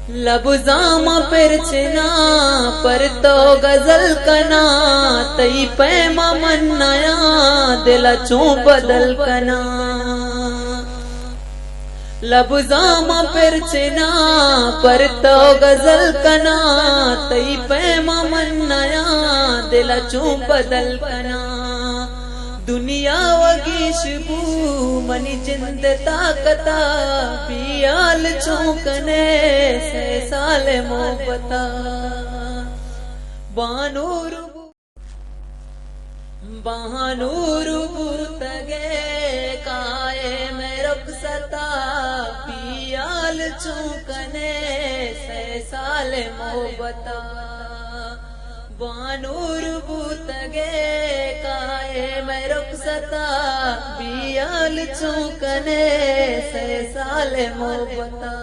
लबुजामा पिरचना पर तो गजल कना तई पैमा मन्नाया दिला चू बदल कना। लबुजामा पिरचना पर तो गजल कना तई पैमा मन्नाया दिला चू बदल कना। दुनिया वगीश बू मनी जिंद ताकता पियाल चौकने से साल मोहब्बता। बानूर तगे काए में रुखसता पियाल चौकने से साल मोहब्बता। बानूर बूतगे काए में रुखसता बियाल चौकने से साल मोहब्बता।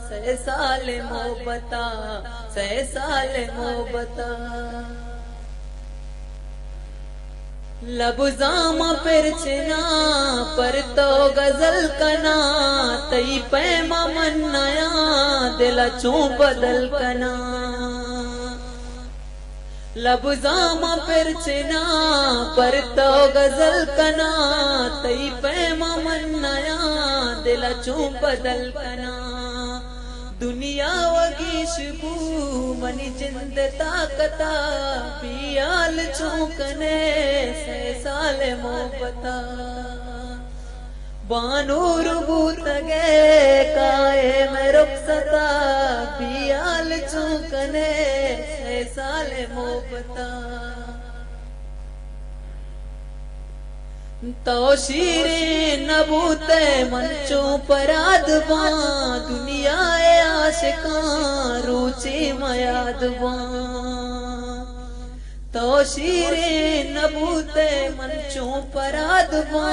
से साल मोहब्बता से साल मोहब्बता। लबुजामा पिरचना पर तो गजल कना तई पैमा मन्नाया दिला चू बदल कना। लबुजामा पिरचना पर तो गजल कना तई पैमा मन्नाया दिला चू बदल कना। दुनिया वगीश बू मनी जिंद ताकता पियाल चौकने से साल मोहब्बता। बानूर बूतगे काए में रुखसता पियाल चौकने से साल मोहब्बता। तो शीरे नबूते मंचों पराद बा दुनिया आशिका रुचि मयाद बा। तो शीरे नबूते मंचों पराद बा।